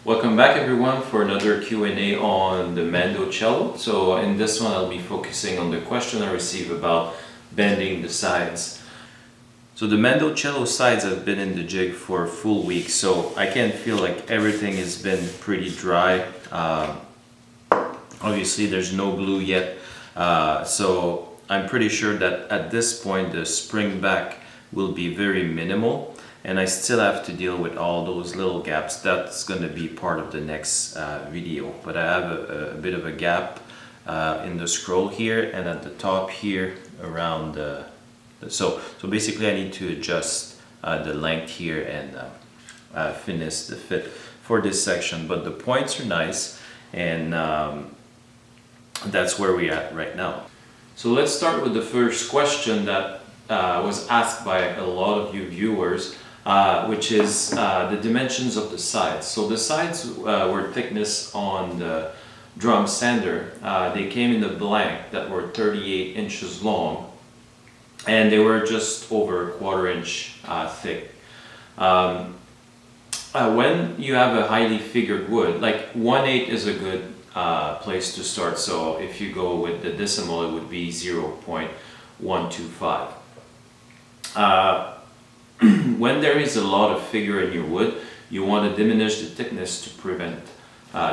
Welcome back everyone for another Q&A on the Mandocello. So in this one I'll be focusing on the question I received about bending the sides. So the Mandocello sides have been in the jig for a full week, so I can feel like everything has been pretty dry. Obviously there's no glue yet, so I'm pretty sure that at this point the spring back will be very minimal. And I still have to deal with all those little gaps. That's going to be part of the next video. But I have a bit of a gap in the scroll here and at the top here around so basically I need to adjust the length here and finish the fit for this section. But the points are nice, and that's where we're at right now. So let's start with the first question that was asked by a lot of you viewers. Which is the dimensions of the sides. So the sides were thickness on the drum sander. They came in the blank that were 38 inches long, and they were just over a 1/4 inch thick. When you have a highly figured wood, like 1/8 is a good place to start. So if you go with the decimal, it would be 0.125. When there is a lot of figure in your wood, you want to diminish the thickness to prevent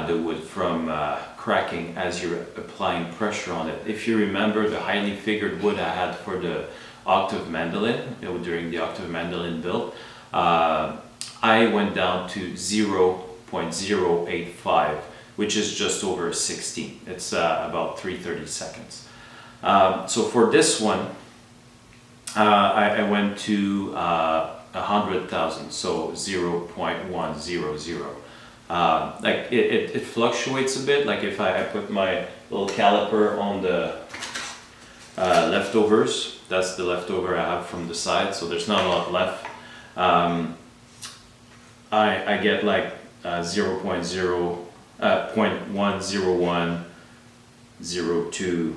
the wood from cracking as you're applying pressure on it. If you remember the highly figured wood I had for the octave mandolin, during the octave mandolin build, I went down to 0.085, which is just over 16. It's about 3/32. So for this one, I went to 100,000, so 0.100. Like it fluctuates a bit. Like if I put my little caliper on the leftovers, that's the leftover I have from the side, so there's not a lot left. I get like 0.10102,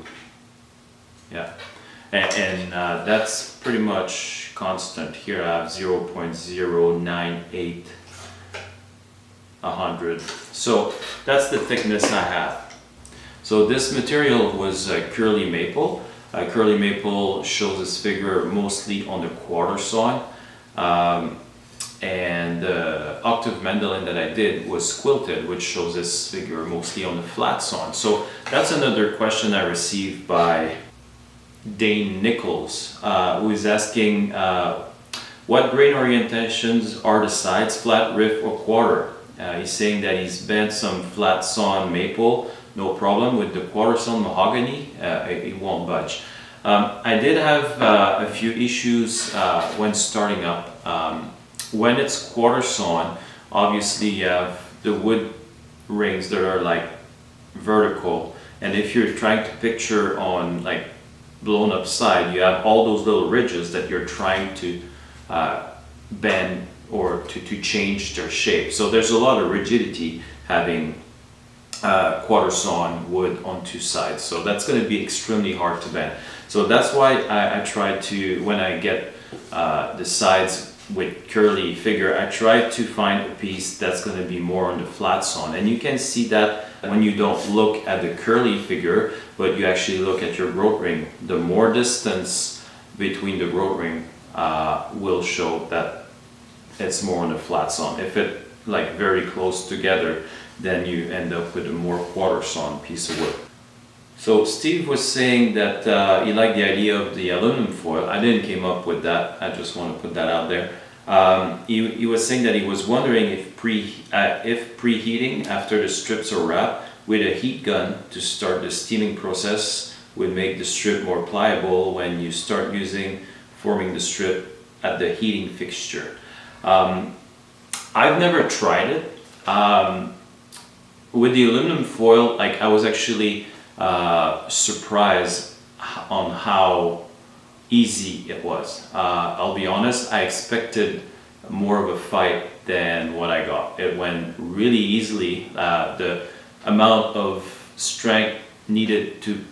yeah. And that's pretty much constant. Here I have 0.098, 100. So that's the thickness I have. So this material was curly maple. Curly maple shows its figure mostly on the quarter sawn. And the octave mandolin that I did was quilted, which shows its figure mostly on the flat sawn. So that's another question I received by Dane Nichols, who is asking what grain orientations are the sides, flat, rift, or quarter? He's saying that he's bent some flat sawn maple, no problem. With the quarter sawn mahogany, it won't budge. I did have a few issues when starting up. When it's quarter sawn, obviously you have the wood rings that are like vertical, and if you're trying to picture on like blown up side, you have all those little ridges that you're trying to bend or to change their shape. So there's a lot of rigidity having quarter sawn wood on two sides. So that's going to be extremely hard to bend. So that's why I try to, when I get the sides with curly figure, I try to find a piece that's going to be more on the flat sawn. And you can see that when you don't look at the curly figure, but you actually look at your grout ring. The more distance between the grout ring will show that it's more on the flat sawn. If it like very close together, then you end up with a more quarter sawn piece of wood. So Steve was saying that he liked the idea of the aluminum foil. I didn't came up with that. I just want to put that out there. He was saying that he was wondering if preheating after the strips are wrapped with a heat gun to start the steaming process would make the strip more pliable when you start forming the strip at the heating fixture. I've never tried it. With the aluminum foil, like I was actually surprised on how easy it was. I'll be honest, I expected more of a fight than what I got. It went really easily. The amount of strength needed to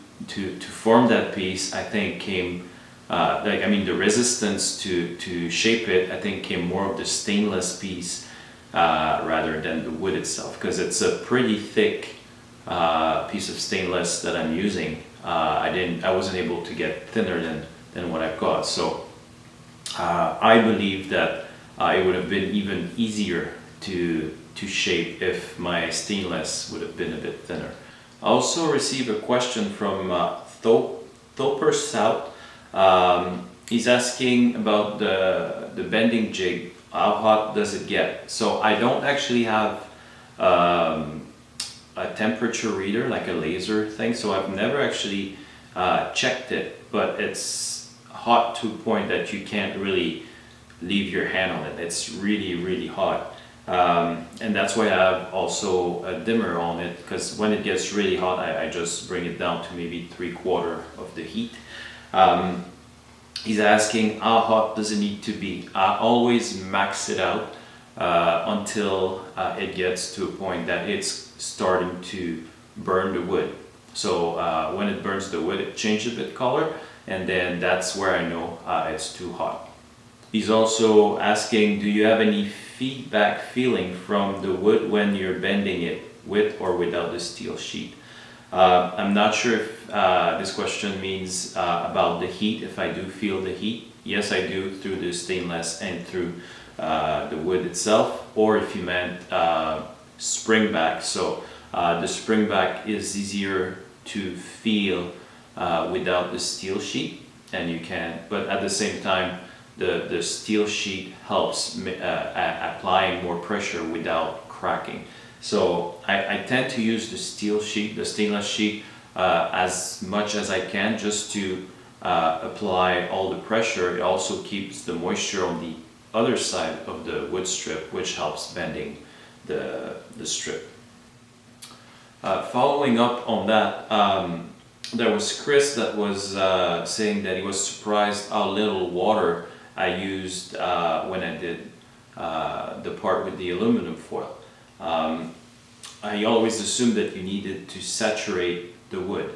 form that piece, I think came, the resistance to shape it, I think came more of the stainless piece rather than the wood itself, because it's a pretty thick piece of stainless that I'm using. I wasn't able to get thinner than what I've got. So I believe that it would have been even easier to shape if my stainless would have been a bit thinner. I also received a question from Thoper South. He's asking about the bending jig. How hot does it get? So I don't actually have a temperature reader, like a laser thing, so I've never actually checked it, but it's hot to a point that you can't really leave your hand on it. It's really hot. And that's why I have also a dimmer on it, because when it gets really hot, I just bring it down to maybe 3/4 of the heat. He's asking how hot does it need to be. I always max it out until it gets to a point that it's starting to burn the wood. So when it burns the wood, it changes a bit color, and then that's where I know it's too hot. He's also asking, do you have any feedback feeling from the wood when you're bending it with or without the steel sheet? I'm not sure if this question means about the heat, if I do feel the heat. Yes, I do, through the stainless and through the wood itself, or if you meant spring back. So the spring back is easier to feel without the steel sheet, and you can, but at the same time, the steel sheet helps applying more pressure without cracking. So I tend to use the steel sheet, the stainless sheet, as much as I can, just to apply all the pressure. It also keeps the moisture on the other side of the wood strip, which helps bending the strip. Following up on that, there was Chris that was saying that he was surprised how little water I used when I did the part with the aluminum foil. I always assumed that you needed to saturate the wood.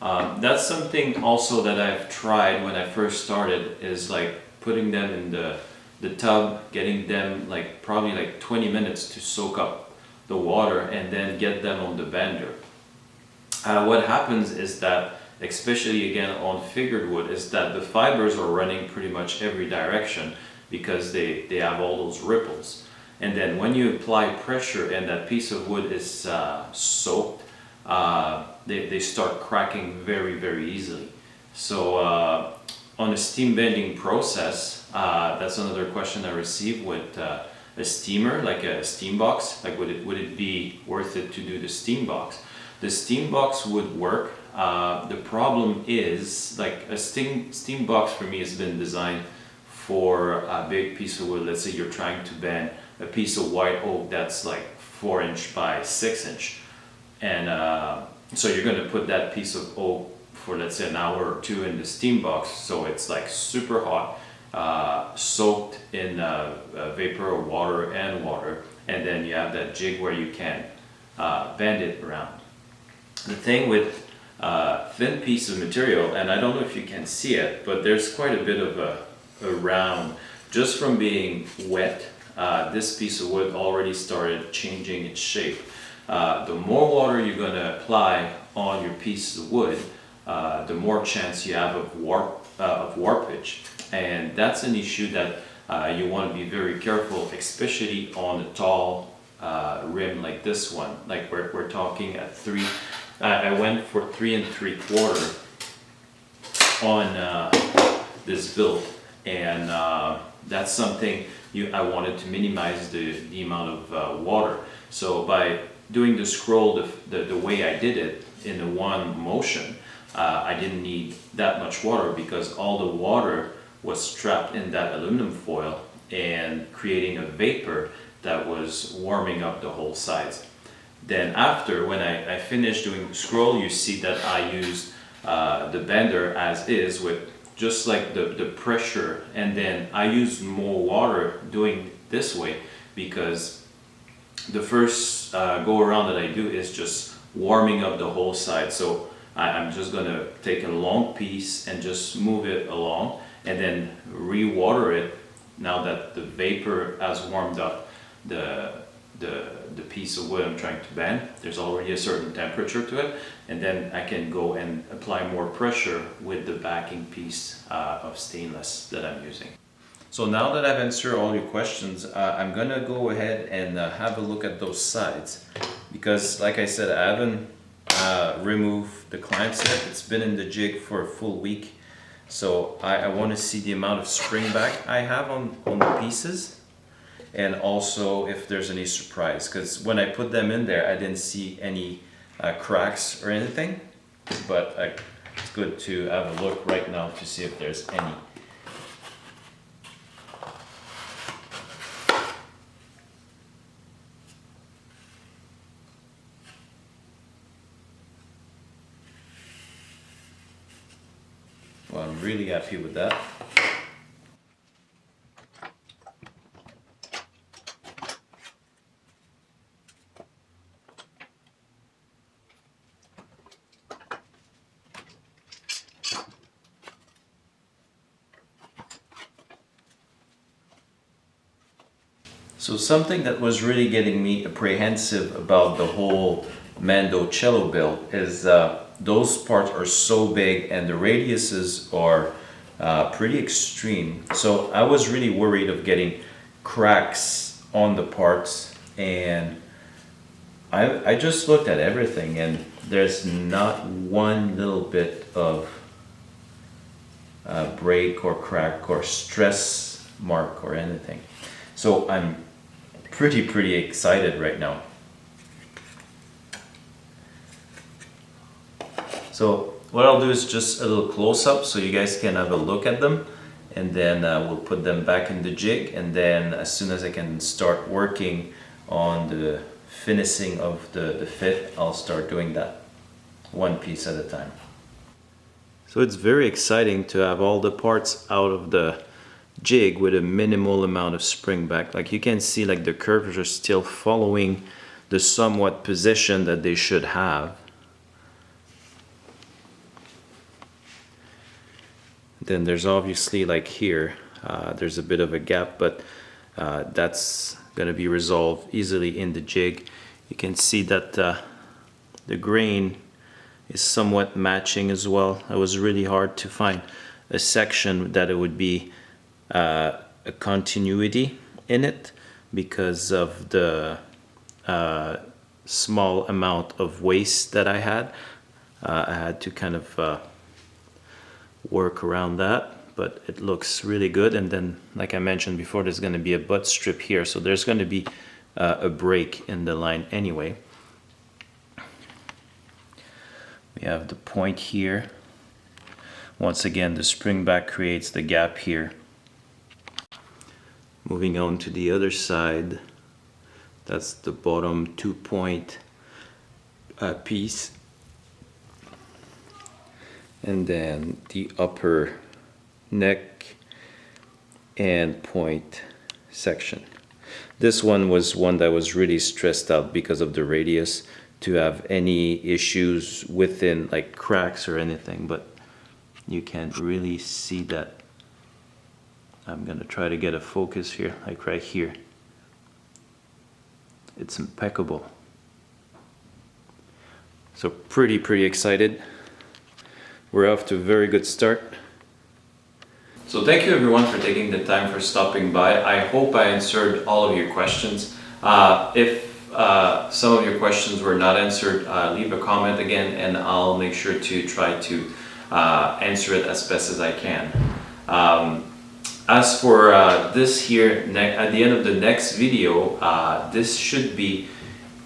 That's something also that I've tried when I first started, is like putting them in the tub, getting them like probably like 20 minutes to soak up the water, and then get them on the bender. What happens is that, especially again on figured wood, is that the fibers are running pretty much every direction because they have all those ripples. And then when you apply pressure and that piece of wood is soaked, they start cracking very easily. So on a steam bending process, that's another question I received with a steamer, like a steam box. Like would it be worth it to do the steam box? The steam box would work. The problem is, like, a steam box for me has been designed for a big piece of wood. Let's say you're trying to bend a piece of white oak that's like 4 inch by 6 inch, and so you're going to put that piece of oak for, let's say, an hour or two in the steam box, so it's like super hot, soaked in vapor or water, and then you have that jig where you can bend it around. The thing with thin piece of material, and I don't know if you can see it, but there's quite a bit of a round just from being wet. This piece of wood already started changing its shape. The more water you're going to apply on your piece of wood, the more chance you have of warpage, and that's an issue that you want to be very careful, especially on a tall rim like this one. Like we're talking at 3. I went for 3 3/4 on this build, and that's something I wanted to minimize the amount of water. So by doing the scroll the way I did it in the one motion, I didn't need that much water, because all the water was trapped in that aluminum foil and creating a vapor that was warming up the whole sides. Then after, when I finished doing the scroll, you see that I used the bender as is, with just like the pressure, and then I used more water doing this way, because the first go around that I do is just warming up the whole side. So I'm just gonna take a long piece and just move it along, and then re-water it now that the vapor has warmed up the piece of wood I'm trying to bend. There's already a certain temperature to it, and then I can go and apply more pressure with the backing piece of stainless that I'm using. So now that I've answered all your questions, I'm gonna go ahead and have a look at those sides, because like I said, I haven't removed the clamps yet. It's been in the jig for a full week, so I want to see the amount of spring back I have on the pieces, and also if there's any surprise, because when I put them in there I didn't see any cracks or anything, but it's good to have a look right now to see if there's any. Well, I'm really happy with that. So something that was really getting me apprehensive about the whole Mandocello build is those parts are so big and the radiuses are pretty extreme. So I was really worried of getting cracks on the parts, and I just looked at everything and there's not one little bit of break or crack or stress mark or anything. So I'm pretty excited right now. So what I'll do is just a little close-up so you guys can have a look at them, and then we'll put them back in the jig, and then as soon as I can start working on the finishing of the fit, I'll start doing that one piece at a time. So it's very exciting to have all the parts out of the jig with a minimal amount of spring back. Like you can see, like the curves are still following the somewhat position that they should have. Then there's obviously, like here, there's a bit of a gap, but that's going to be resolved easily in the jig. You can see that the grain is somewhat matching as well. It was really hard to find a section that it would be a continuity in it because of the small amount of waste that I had. I had to kind of work around that, but it looks really good. And then, like I mentioned before, there's going to be a butt strip here, so there's going to be a break in the line anyway. We have the point here. Once again, the spring back creates the gap here. Moving on to the other side, that's the bottom 2-point piece, and then the upper neck and point section. This one was one that was really stressed out because of the radius, to have any issues within, like cracks or anything, but you can't really see that. I'm gonna try to get a focus here, like right here. It's impeccable. So pretty excited. We're off to a very good start. So thank you everyone for taking the time for stopping by. I hope I answered all of your questions. If some of your questions were not answered, leave a comment again and I'll make sure to try to answer it as best as I can. As for this here, at the end of the next video, this should be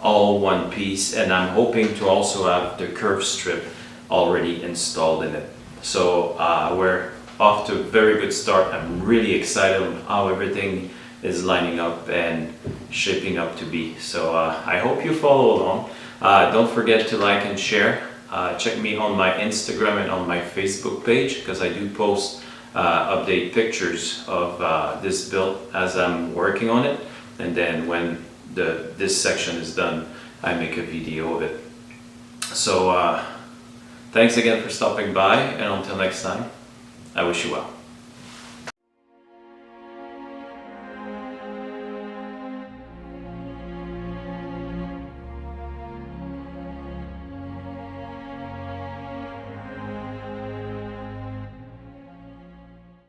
all one piece, and I'm hoping to also have the curve strip already installed in it. So we're off to a very good start. I'm really excited on how everything is lining up and shaping up to be. So I hope you follow along. Don't forget to like and share. Check me on my Instagram and on my Facebook page, because I do post update pictures of this build as I'm working on it, and then when this section is done, I make a video of it. So thanks again for stopping by, and until next time, I wish you well.